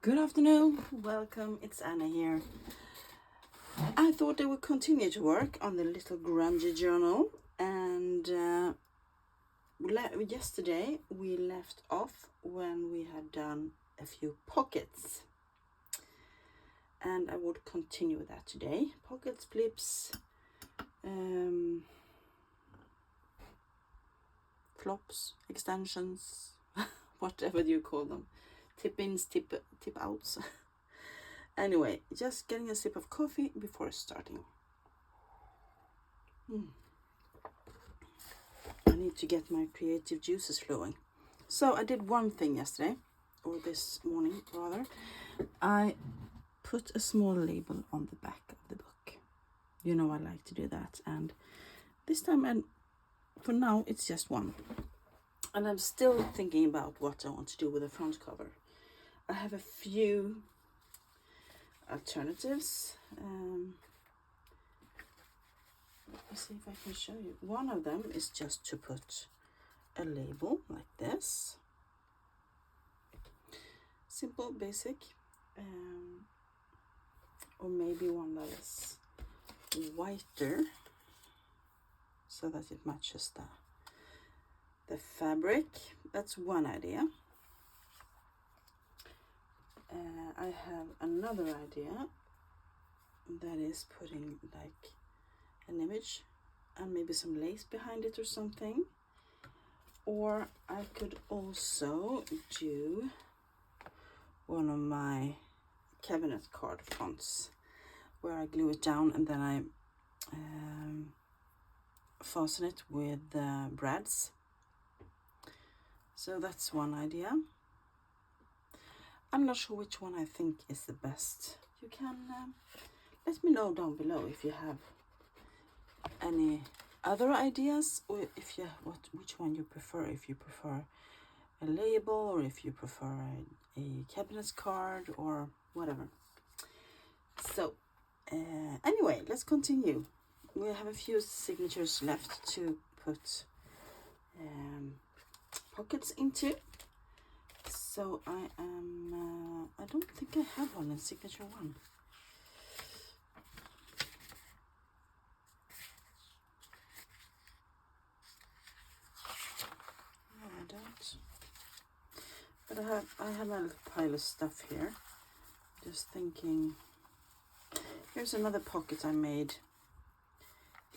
Good afternoon, welcome, it's Anna here. I thought I would continue to work on the little grungy journal, and yesterday we left off when we had done a few pockets, and I would continue with that today. Pockets, blips, flops, extensions, whatever you call them, tip-ins, tip-outs. Anyway, just getting a sip of coffee before starting. I need to get my creative juices flowing. So I did one thing yesterday, or this morning rather. I put a small label on the back of the book. You know I like to do that, and this time, and for now, it's just one. And I'm still thinking about what I want to do with the front cover. I have a few alternatives. Let me see if I can show you. One of them is just to put a label like this. Simple, basic. Or maybe one that is whiter so that it matches the fabric. That's one idea. I have another idea that is putting like an image and maybe some lace behind it or something. Or I could also do one of my cabinet card fonts where I glue it down and then I fasten it with brads. So that's one idea. I'm not sure which one I think is the best. You can let me know down below if you have any other ideas, or if you which one you prefer. If you prefer a label, or if you prefer a cabinet card, or whatever. So anyway, let's continue. We have a few signatures left to put pockets into. So I don't think I have one in signature one. No, I don't. But I have a little pile of stuff here. Just thinking. Here's another pocket I made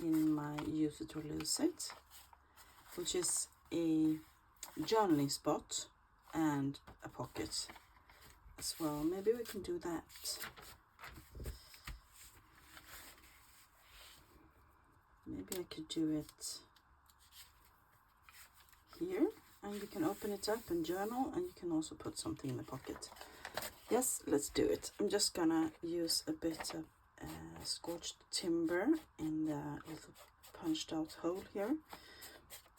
in my use it or lose it, which is a journaling spot and a pocket as well. Maybe we can do that. Maybe I could do it here, and you can open it up and journal, and you can also put something in the pocket. Yes, let's do it. I'm just gonna use a bit of scorched timber in the little punched out hole here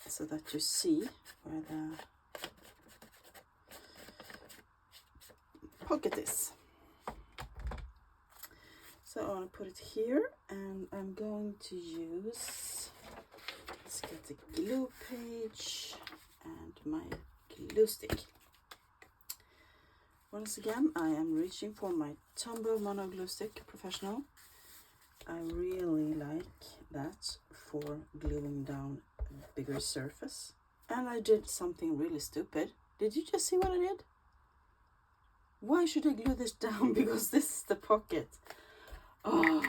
so that you see where the pocket is. So I want to put it here, and I'm going to use, let's get the glue page and my glue stick. Once again, I am reaching for my Tombow Mono Glue Stick Professional. I really like that for gluing down a bigger surface. And I did something really stupid. Did you just see what I did? Why should I glue this down? Because this is the pocket. Oh.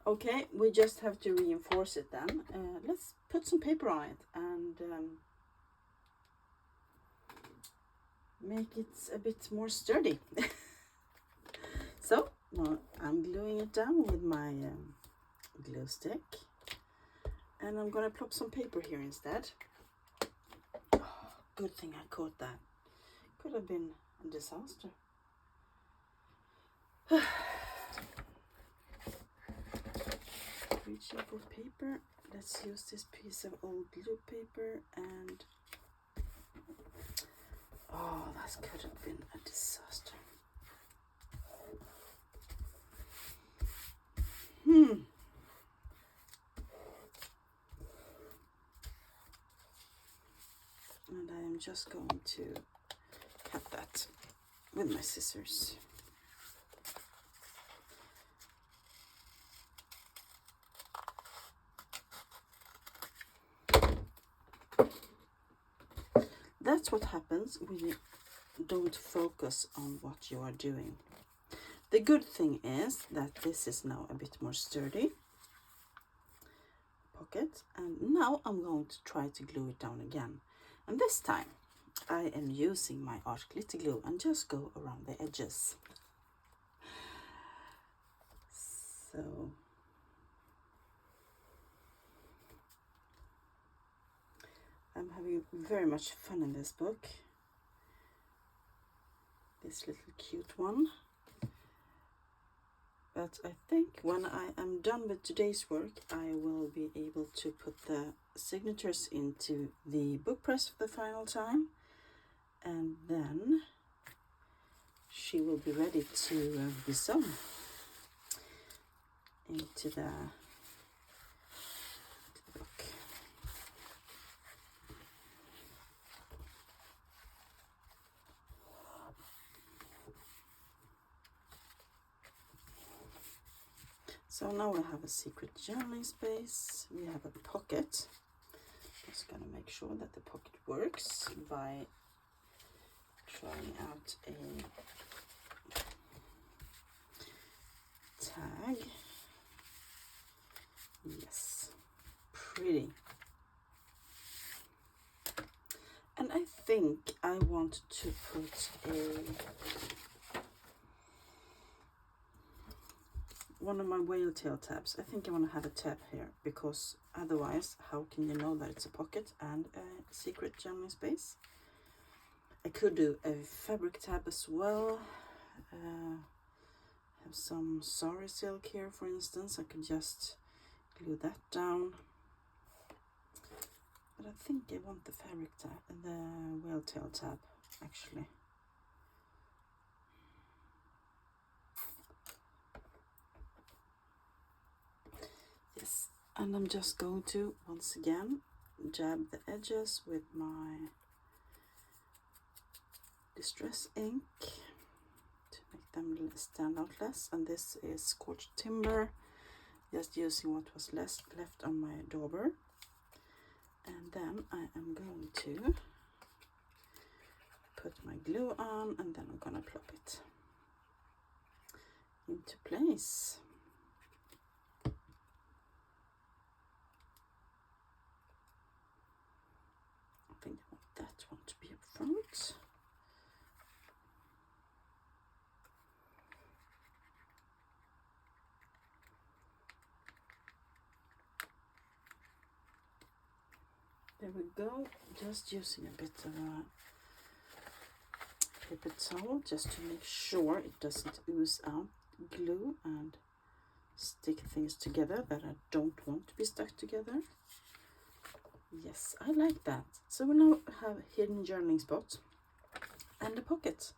Okay, we just have to reinforce it then. Let's put some paper on it and make it a bit more sturdy. So I'm gluing it down with my glue stick, and I'm gonna plop some paper here instead. Oh, good thing I caught that. Could have been a disaster. Reaching for paper. Let's use this piece of old glue paper, and oh, that could have been a disaster. And I am just going to cut that it with my scissors. That's what happens when you don't focus on what you are doing. The good thing is that this is now a bit more sturdy pocket, and now I'm going to try to glue it down again. And this time I am using my art glitter glue and just go around the edges. So I'm having very much fun in this book. This little cute one. But I think when I am done with today's work, I will be able to put the signatures into the book press for the final time. And then she will be ready to be sewn into the book. So now we have a secret journaling space. We have a pocket. Just gonna make sure that the pocket works by trying out a tag. Yes, pretty. And I think I want to put one of my whale tail tabs. I think I want to have a tab here, because otherwise how can you know that it's a pocket and a secret journaling space? I could do a fabric tab as well. Have some sari silk here, for instance. I could just glue that down. But I think I want the fabric tab, the whale tail tab, actually. Yes, and I'm just going to, once again, dab the edges with my distress ink to make them stand out less. And this is scorched timber, just using what was left on my dauber. And then I am going to put my glue on, and then I'm gonna plop it into place. I think I want that one to be up front. There we go, just using a bit of a paper towel just to make sure it doesn't ooze out glue and stick things together that I don't want to be stuck together. Yes, I like that. So we now have a hidden journaling spot and a pocket.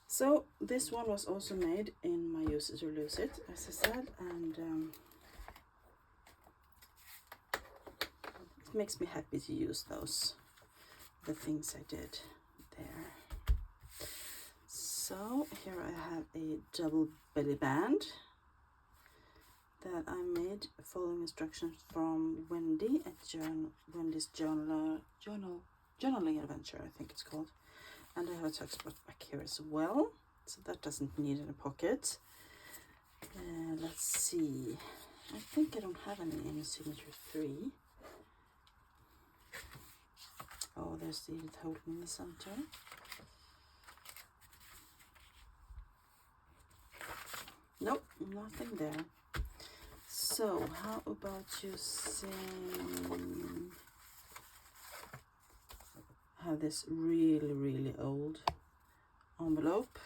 So this one was also made in my Use It or Lose It, as I said, and it makes me happy to use the things I did there. So here I have a double belly band that I made following instructions from Wendy at Wendy's journaling adventure, I think it's called. And I have a tuck spot back here as well, so that doesn't need a pocket. Let's see, I think I don't have any in signature 3. Oh, there's the hole in the center. Nope, nothing there. So how about using, have this really old envelope,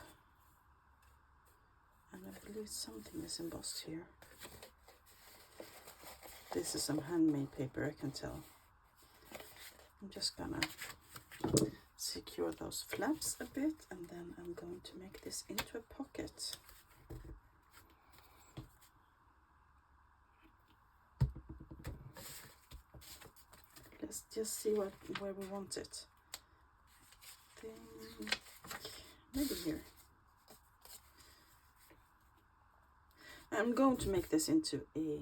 and I believe something is embossed here. This is some handmade paper, I can tell. I'm just gonna secure those flaps a bit, and then I'm going to make this into a pocket. Let's just see where we want it. maybe here. I'm going to make this into a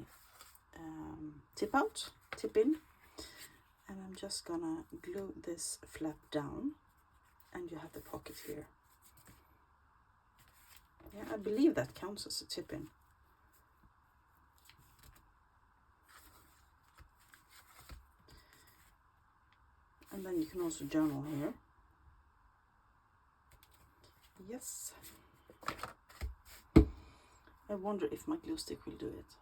tip in, and I'm just gonna glue this flap down, and you have the pocket here. Yeah, I believe that counts as a tip in. And then you can also journal here. Yes. I wonder if my glue stick will do it.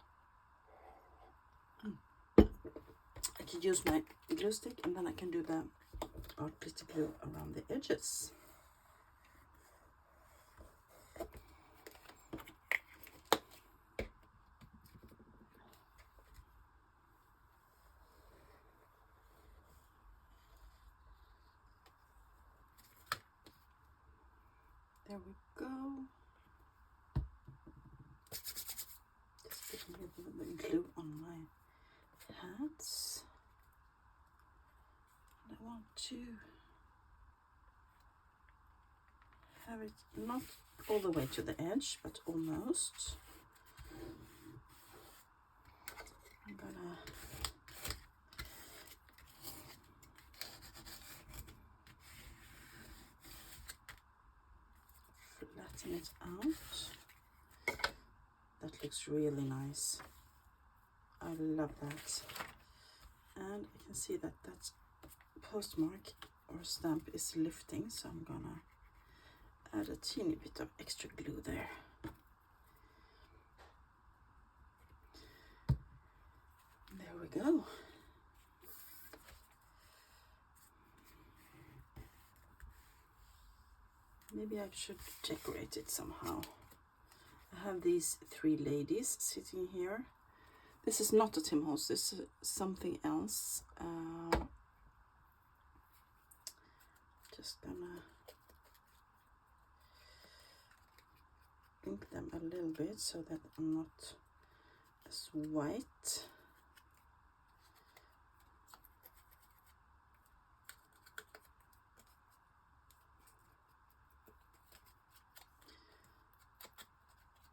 I can use my glue stick, and then I can do the art glitter glue around the edges. There we go. Just put a little bit of glue on my hats. And I want to have it not all the way to the edge, but almost. I'm gonna flatten it out. That looks really nice. I love that. And I can see that that postmark or stamp is lifting, so I'm gonna add a teeny bit of extra glue there. There we go. Maybe I should decorate it somehow. I have these three ladies sitting here. This is not a Tim Holtz, this is something else. Just gonna ink them a little bit so that I'm not as white.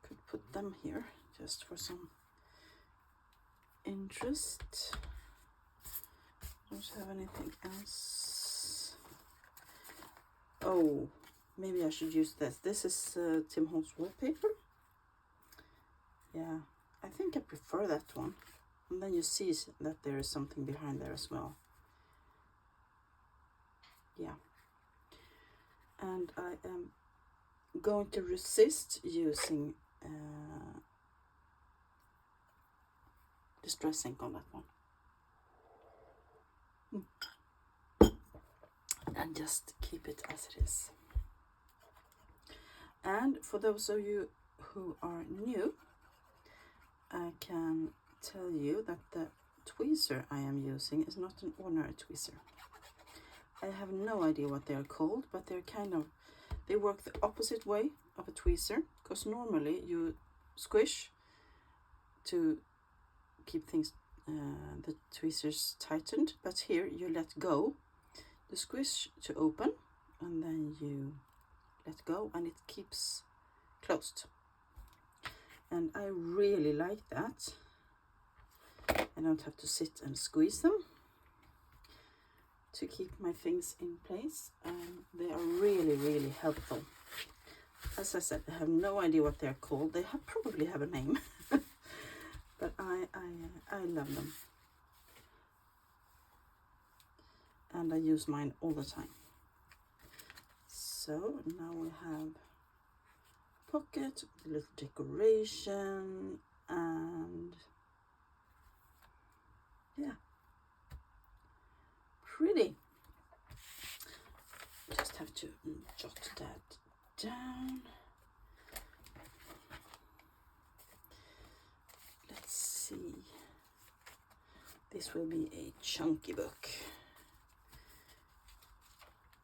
Could put them here just for some interest. Don't have anything else. Oh, maybe I should use this. This is Tim Holtz wallpaper. Yeah, I think I prefer that one. And then you see that there is something behind there as well. Yeah. And I am going to resist using distress ink on that one. And just keep it as it is. And for those of you who are new, I can tell you that the tweezer I am using is not an ordinary tweezer. I have no idea what they are called, but they work the opposite way of a tweezer, because normally you squish to keep things, the tweezers tightened, but here you let go, the squish to open, and then you let go and it keeps closed. And I really like that. I don't have to sit and squeeze them to keep my things in place. They are really, really helpful. As I said, I have no idea what they're called. They probably have a name, but I love them. And I use mine all the time. So now we have pocket, a little decoration, and yeah, pretty. Just have to jot that down. Let's see. This will be a chunky book.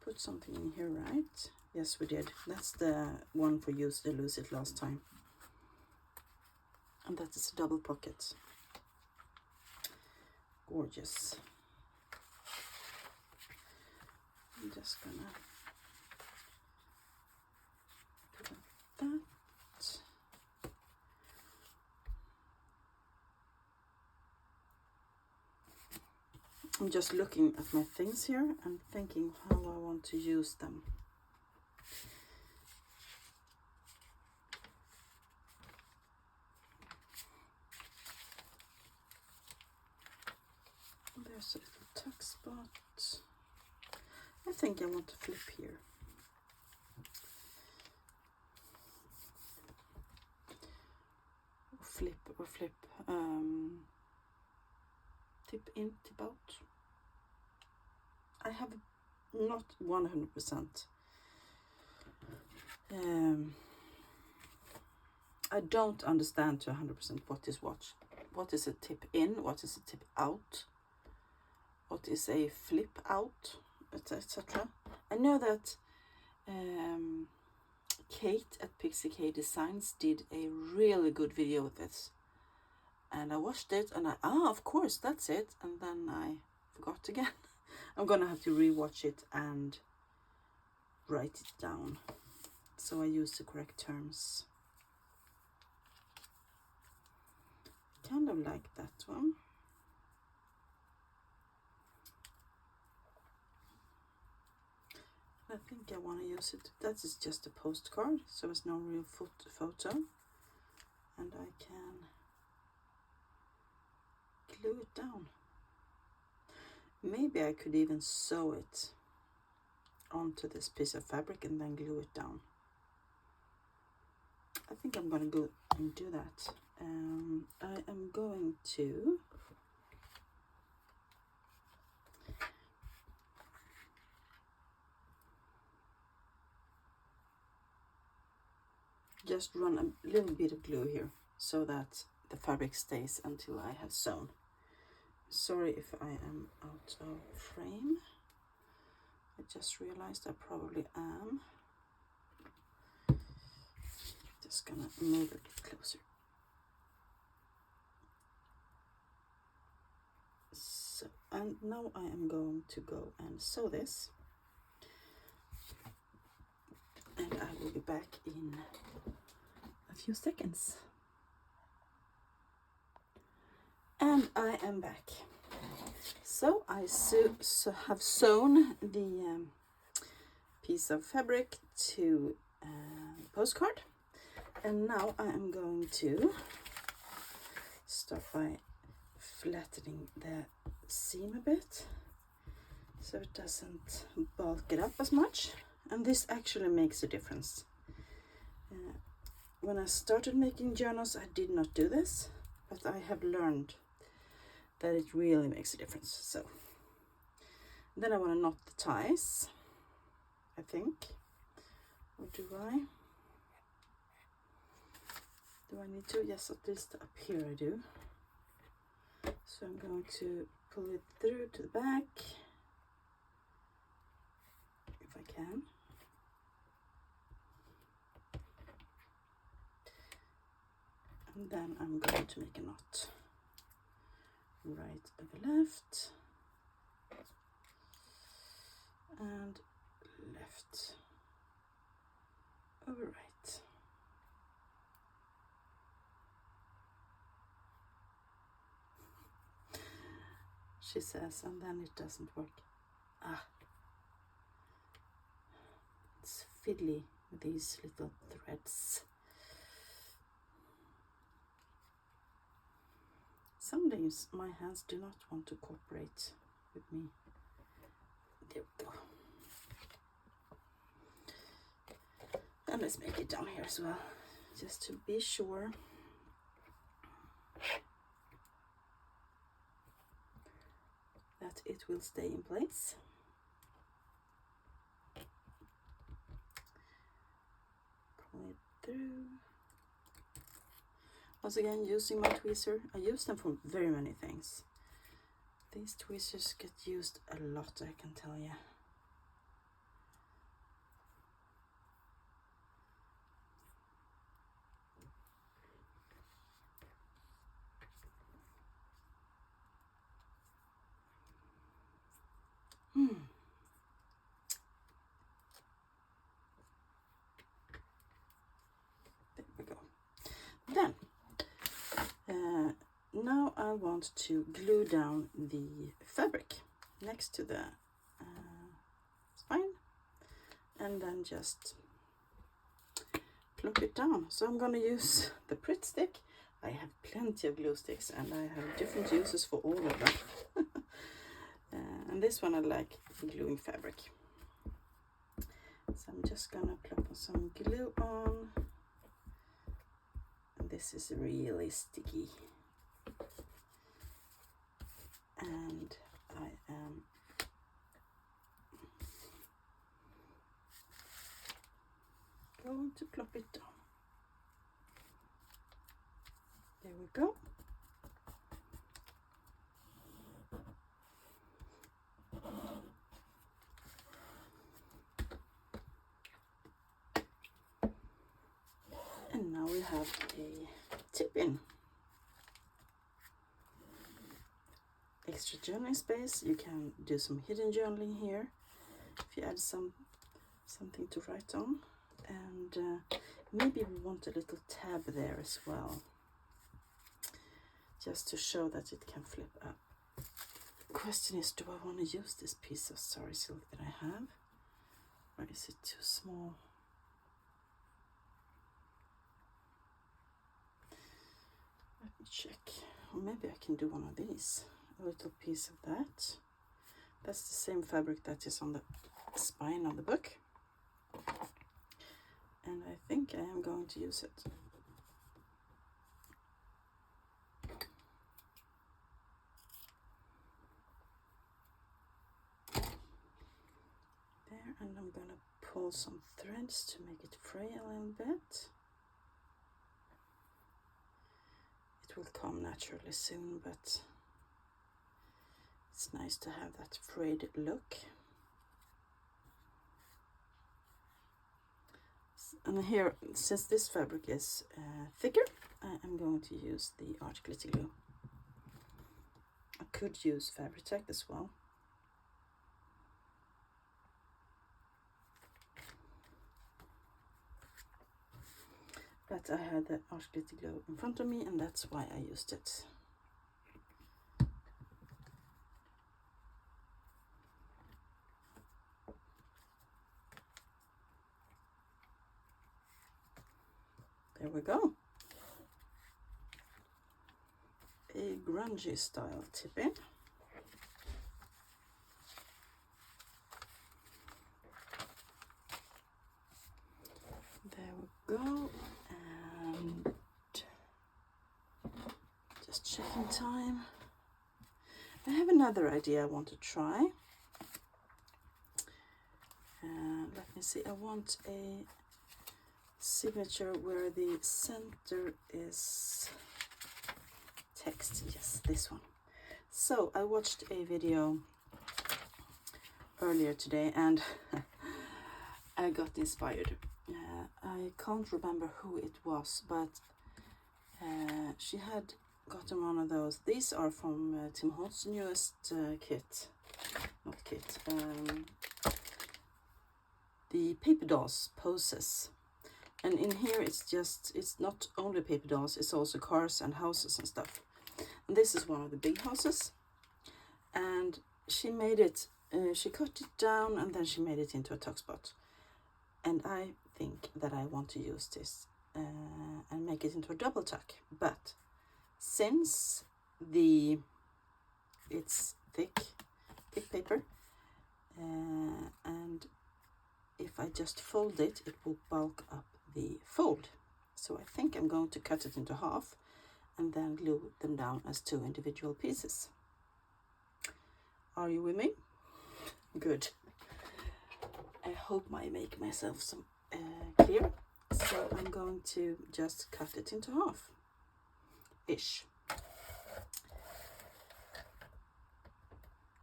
Put something in here, right? Yes, we did. That's the one for Use It or Lose It last time. And that is a double pocket. Gorgeous. I'm just gonna that. I'm just looking at my things here and thinking how I want to use them. There's a little tuck spot. I think I want to flip here. Or flip. Tip in, tip out. I have not 100%. I don't understand to 100% what is what. What is a tip in? What is a tip out? What is a flip out? Etc. I know that Kate at Pixie K Designs did a really good video with this. And I watched it and of course, that's it. And then I forgot again. I'm gonna have to rewatch it and write it down so I use the correct terms. Kind of like that one. I think I want to use it. That is just a postcard, so it's no real photo. And I can glue it down. Maybe I could even sew it onto this piece of fabric and then glue it down. I think I'm going to go and do that. I am going to just run a little bit of glue here so that the fabric stays until I have sewn. Sorry if I am out of frame. I just realized I probably am. Just gonna move it a bit closer. So, and now I am going to go and sew this. And I will be back in a few seconds. And I am back. So I have sewn the piece of fabric to postcard, and now I am going to start by flattening the seam a bit so it doesn't bulk it up as much. And this actually makes a difference. When I started making journals, I did not do this, but I have learned that it really makes a difference. So then I want to knot the ties, I think. Or do I? Do I need to? Yes, at least up here I do. So I'm going to pull it through to the back, if I can. And then I'm going to make a knot. Right over left. And left over right. She says, and then it doesn't work. It's fiddly with these little threads. Some days my hands do not want to cooperate with me. There we go. And let's make it down here as well, just to be sure. That it will stay in place. Pull it through. Once again, using my tweezer. I use them for very many things. These tweezers get used a lot, I can tell you. I want to glue down the fabric next to the spine, and then just plop it down. So I'm going to use the Pritt stick. I have plenty of glue sticks and I have different uses for all of them. And this one I like gluing fabric. So I'm just going to plop some glue on. And this is really sticky. And I am going to plop it down. There we go. And now we have a tip-in. Extra journaling space. You can do some hidden journaling here if you add something to write on. And maybe we want a little tab there as well, just to show that it can flip up. The question is, do I want to use this piece of sari silk that I have, or is it too small? Let me check. Or maybe I can do one of these, a little piece of that. That's the same fabric that is on the spine of the book, and I think I am going to use it. And I'm gonna pull some threads to make it fray a little bit. It will come naturally soon, but it's nice to have that frayed look. And here, since this fabric is thicker, I'm going to use the art glitter glue. I could use Fabri-Tac as well. But I had the art glitter glue in front of me, and that's why I used it. There we go. A grungy style tip-in. There we go. And just checking time. I have another idea I want to try. Let me see. I want a signature where the center is text. Yes, this one. So I watched a video earlier today and I got inspired. I can't remember who it was, but she had gotten one of those. These are from Tim Holtz's newest kit. Not kit. The paper dolls poses. And in here it's not only paper dolls, it's also cars and houses and stuff. And this is one of the big houses. And she made it, she cut it down and then she made it into a tuck spot. And I think that I want to use this and make it into a double tuck. But since it's thick paper, and if I just fold it, it will bulk up the fold. So I think I'm going to cut it into half and then glue them down as 2 individual pieces. Are you with me? Good. I hope I make myself some clear. So I'm going to just cut it into half ish.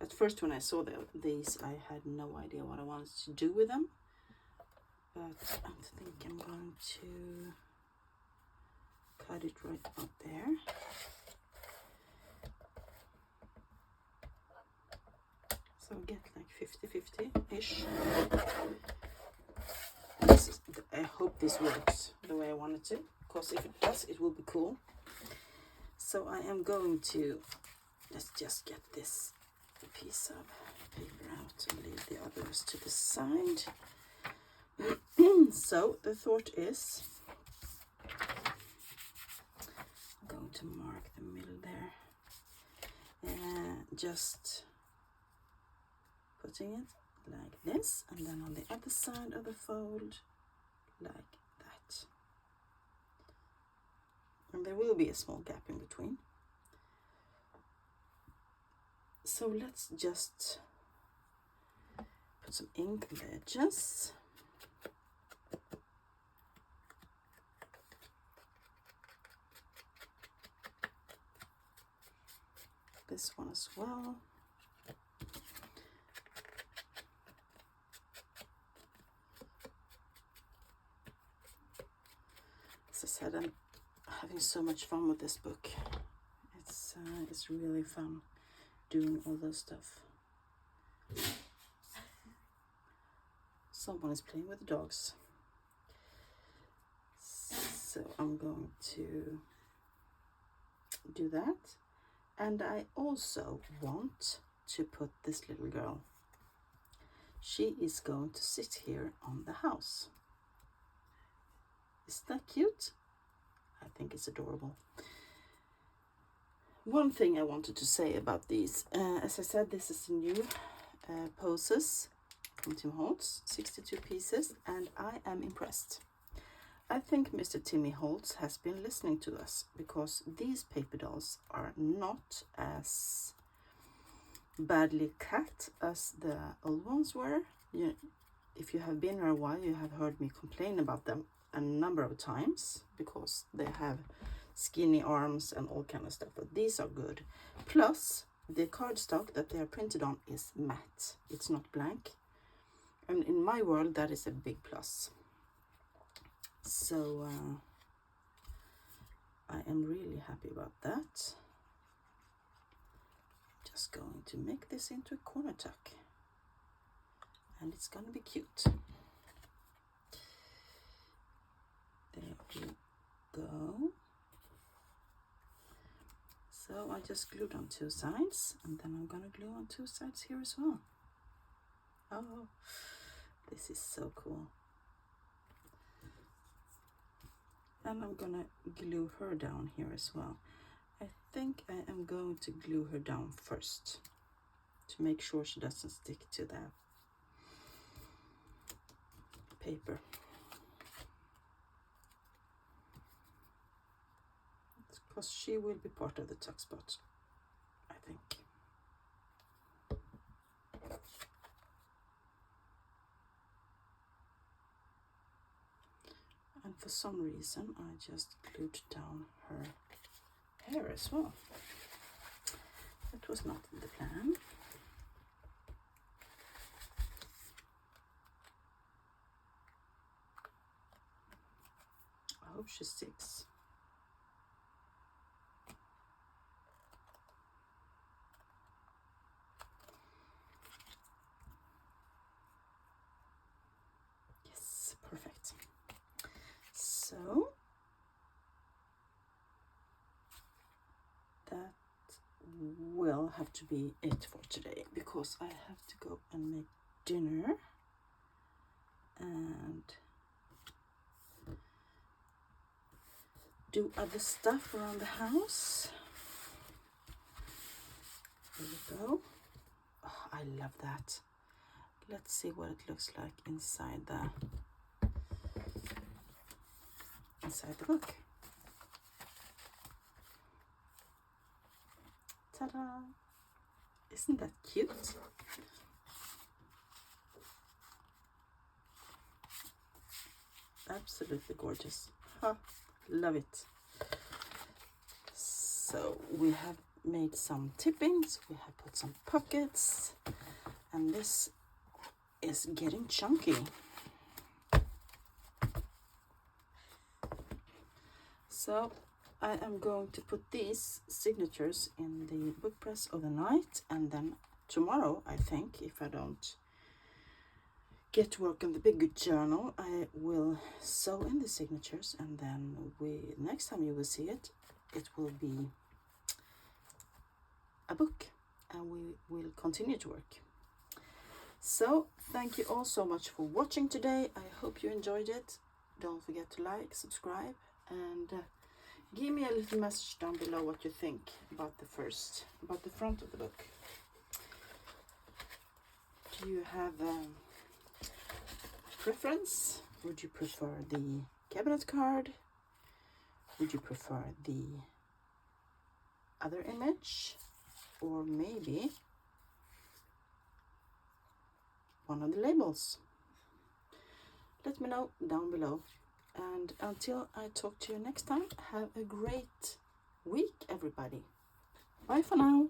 At first when I saw these, I had no idea what I wanted to do with them. But I think I'm going to cut it right up there. So get like 50-50-ish. I hope this works the way I want it to, because if it does, it will be cool. So I am going to, let's just get this piece of paper out and leave the others to the side. So the thought is, I'm going to mark the middle there, just putting it like this, and then on the other side of the fold like that, and there will be a small gap in between. So let's just put some ink on the edges. This one as well. As I said, I'm having so much fun with this book. It's really fun doing all those stuff. Someone is playing with the dogs. So I'm going to do that. And I also want to put this little girl. She is going to sit here on the house. Isn't that cute? I think it's adorable. One thing I wanted to say about these, as I said, this is the new poses from Tim Holtz, 62 pieces, and I am impressed. I think Mr. Timmy Holtz has been listening to us, because these paper dolls are not as badly cut as the old ones were. If you have been here a while, you have heard me complain about them a number of times, because they have skinny arms and all kind of stuff, but these are good. Plus, the cardstock that they are printed on is matte. It's not blank. And in my world, that is a big plus. So I am really happy about that. Just going to make this into a corner tuck, and it's gonna be cute. There we go. So I just glued on 2 sides, and then I'm gonna glue on 2 sides here as well. Oh, this is so cool. And I'm gonna glue her down here as well. I think I am going to glue her down first to make sure she doesn't stick to that paper. Because she will be part of the tuck spot, I think. And for some reason, I just glued down her hair as well. That was not the plan. I hope she sticks. Yes, perfect. So that will have to be it for today, because I have to go and make dinner and do other stuff around the house. There we go. Oh, I love that. Let's see what it looks like inside the book. Ta-da! Isn't that cute? Absolutely gorgeous. Huh, love it. So we have made some tippings, we have put some pockets, and this is getting chunky. So I am going to put these signatures in the book press overnight, and then tomorrow, I think, if I don't get to work on the big journal, I will sew in the signatures, and then next time you will see it, it will be a book, and we will continue to work. So thank you all so much for watching today. I hope you enjoyed it. Don't forget to like, subscribe, and give me a little message down below what you think about the front of the book. Do you have a preference? Would you prefer the cabinet card? Would you prefer the other image? Or maybe one of the labels? Let me know down below. And until I talk to you next time, have a great week, everybody. Bye for now.